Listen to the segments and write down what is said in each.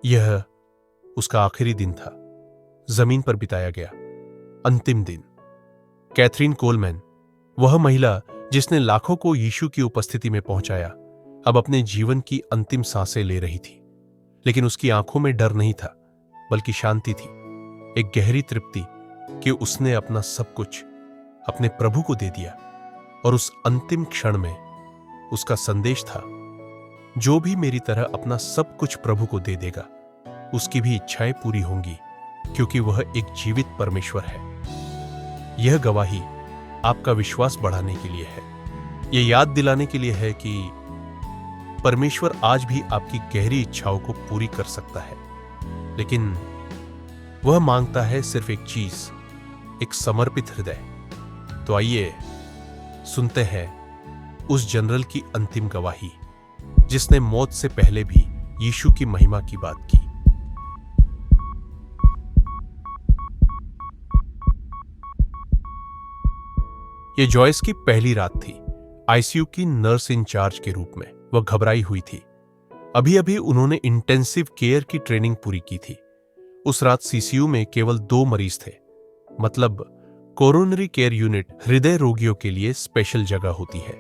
यह उसका आखिरी दिन था, जमीन पर बिताया गया अंतिम दिन। कैथरीन कोलमैन, वह महिला जिसने लाखों को यीशु की उपस्थिति में पहुंचाया, अब अपने जीवन की अंतिम सांसें ले रही थी। लेकिन उसकी आंखों में डर नहीं था, बल्कि शांति थी, एक गहरी तृप्ति कि उसने अपना सब कुछ अपने प्रभु को दे दिया। और उस अंतिम क्षण में उसका संदेश था, जो भी मेरी तरह अपना सब कुछ प्रभु को दे देगा, उसकी भी इच्छाएं पूरी होंगी, क्योंकि वह एक जीवित परमेश्वर है। यह गवाही आपका विश्वास बढ़ाने के लिए है, यह याद दिलाने के लिए है कि परमेश्वर आज भी आपकी गहरी इच्छाओं को पूरी कर सकता है। लेकिन वह मांगता है सिर्फ एक चीज, एक समर्पित हृदय। तो आइए सुनते हैं उस जनरल की अंतिम गवाही, जिसने मौत से पहले भी यीशु की महिमा की बात की। यह जॉयस की पहली रात थी, आईसीयू की नर्स इंचार्ज के रूप में। वह घबराई हुई थी। अभी अभी उन्होंने इंटेंसिव केयर की ट्रेनिंग पूरी की थी। उस रात सीसीयू में केवल 2 मरीज थे। मतलब कोरोनरी केयर यूनिट हृदय रोगियों के लिए स्पेशल जगह होती है।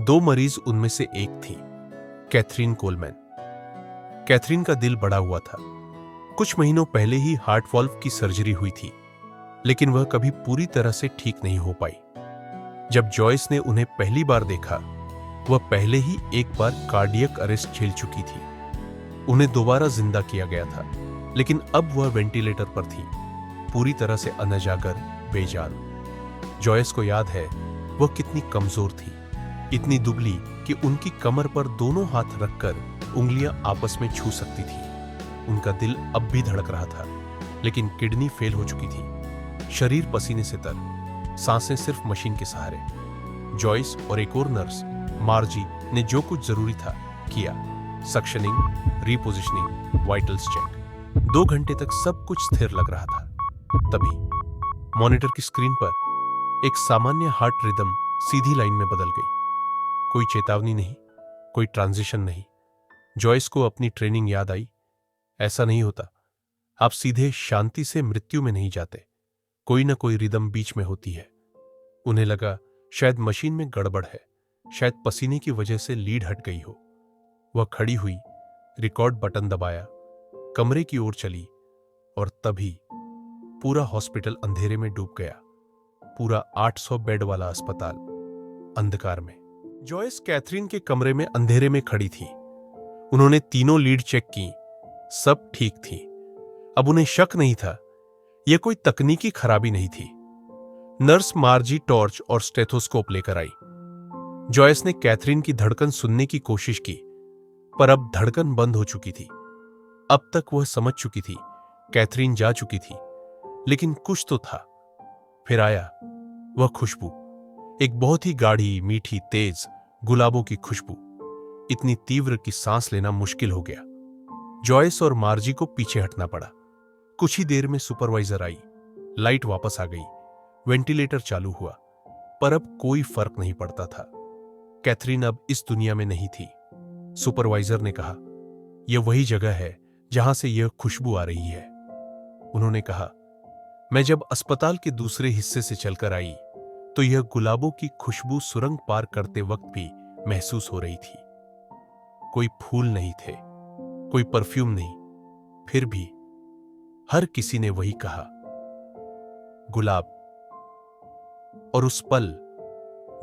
2 मरीज उनमें से एक थी, कैथरीन कोलमैन। कैथरीन का दिल बढ़ा हुआ था। कुछ महीनों पहले ही हार्ट वाल्व की सर्जरी हुई थी, लेकिन वह कभी पूरी तरह से ठीक नहीं हो पाई। जब जॉयस ने उन्हें पहली बार देखा, वह पहले ही एक बार कार्डियक अरेस्ट झेल चुकी थी। उन्हें दोबारा जिंदा किया गया था, लेकिन अब वह वेंटिलेटर पर थी, पूरी तरह से अनजागर, बेजान। जॉयस को याद है वह कितनी कमजोर थी, इतनी दुबली कि उनकी कमर पर दोनों हाथ रखकर उंगलियां आपस में छू सकती थी। उनका दिल अब भी धड़क रहा था, लेकिन किडनी फेल हो चुकी थी। शरीर पसीने से तर, सांसें सिर्फ मशीन के सहारे। जॉयस और एक और नर्स मार्जी ने जो कुछ जरूरी था किया। Suctioning, repositioning, vitals check. 2 घंटे तक सब कुछ स्थिर लग रहा था। तभी मॉनिटर की स्क्रीन पर एक सामान्य हार्ट रिदम सीधी लाइन में बदल गई। कोई चेतावनी नहीं, कोई ट्रांजिशन नहीं। जॉयस को अपनी ट्रेनिंग याद आई। ऐसा नहीं होता, आप सीधे शांति से मृत्यु में नहीं जाते, कोई ना कोई रिदम बीच में होती है। उन्हें लगा शायद मशीन में गड़बड़ है, शायद पसीने की वजह से लीड हट गई हो। वह खड़ी हुई, रिकॉर्ड बटन दबाया, कमरे की ओर चली, और तभी पूरा हॉस्पिटल अंधेरे में डूब गया। पूरा 800 बेड वाला अस्पताल अंधकार में। जॉयस कैथरीन के कमरे में अंधेरे में खड़ी थी। उन्होंने तीनों लीड चेक की, सब ठीक थी। अब उन्हें शक नहीं था, यह कोई तकनीकी खराबी नहीं थी। नर्स मार्जी टॉर्च और स्टेथोस्कोप लेकर आई। जॉयस ने कैथरीन की धड़कन सुनने की कोशिश की, पर अब धड़कन बंद हो चुकी थी। अब तक वह समझ चुकी थी कैथरीन जा चुकी थी, लेकिन कुछ तो था। फिर आया वह खुशबू, एक बहुत ही गाढ़ी, मीठी, तेज गुलाबों की खुशबू, इतनी तीव्र कि सांस लेना मुश्किल हो गया। जॉयस और मार्जी को पीछे हटना पड़ा। कुछ ही देर में सुपरवाइजर आई, लाइट वापस आ गई, वेंटिलेटर चालू हुआ, पर अब कोई फर्क नहीं पड़ता था। कैथरीन अब इस दुनिया में नहीं थी। सुपरवाइजर ने कहा, यह वही जगह है जहां से यह खुशबू आ रही है। उन्होंने कहा, मैं जब अस्पताल के दूसरे हिस्से से चलकर आई तो यह गुलाबों की खुशबू सुरंग पार करते वक्त भी महसूस हो रही थी। कोई फूल नहीं थे, कोई परफ्यूम नहीं, फिर भी हर किसी ने वही कहा, गुलाब। और उस पल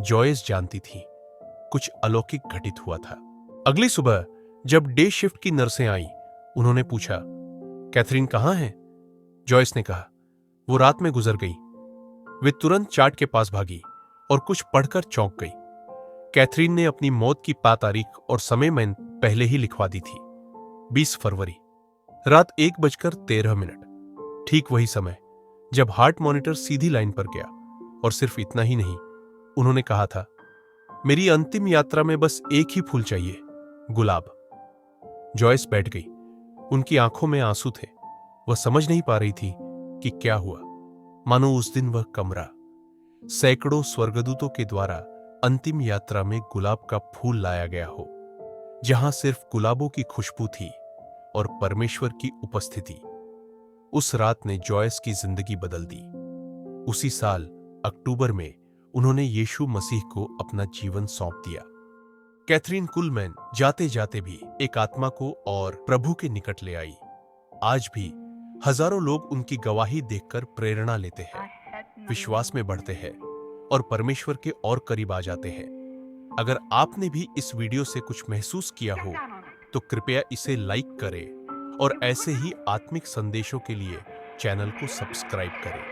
जॉयस जानती थी कुछ अलौकिक घटित हुआ था। अगली सुबह जब डे शिफ्ट की नर्सें आई, उन्होंने पूछा, कैथरीन कहां है? जॉयस ने कहा, वो रात में गुजर गई। वे तुरंत चार्ट के पास भागी और कुछ पढ़कर चौंक गई। कैथरीन ने अपनी मौत की तारीख और समय मैंने पहले ही लिखवा दी थी, 20 फरवरी, रात 1:13। ठीक वही समय जब हार्ट मॉनिटर सीधी लाइन पर गया। और सिर्फ इतना ही नहीं, उन्होंने कहा था, मेरी अंतिम यात्रा में बस एक ही फूल चाहिए, गुलाब। जॉयस बैठ गई। उनकी आंखों में आंसू थे। वह समझ नहीं पा रही थी कि क्या हुआ। मानो उस दिन वह कमरा सैकड़ों स्वर्गदूतों के द्वारा अंतिम यात्रा में गुलाब का फूल लाया गया हो, जहां सिर्फ गुलाबों की खुशबू थी और परमेश्वर की उपस्थिति। उस रात ने जॉयस की जिंदगी बदल दी। उसी साल अक्टूबर में उन्होंने यीशु मसीह को अपना जीवन सौंप दिया। कैथरीन कुलमैन जाते जाते भी एक आत्मा को और प्रभु के निकट ले आई। आज भी हजारों लोग उनकी गवाही देखकर प्रेरणा लेते हैं, विश्वास में बढ़ते हैं और परमेश्वर के और करीब आ जाते हैं। अगर आपने भी इस वीडियो से कुछ महसूस किया हो तो कृपया इसे लाइक करें और ऐसे ही आत्मिक संदेशों के लिए चैनल को सब्सक्राइब करें,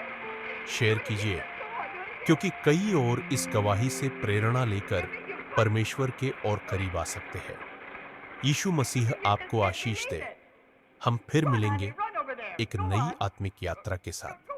शेयर कीजिए, क्योंकि कई और इस गवाही से प्रेरणा लेकर परमेश्वर के और करीब आ सकते हैं। यीशु मसीह आपको आशीष दे। हम फिर मिलेंगे एक नई आत्मिक यात्रा के साथ।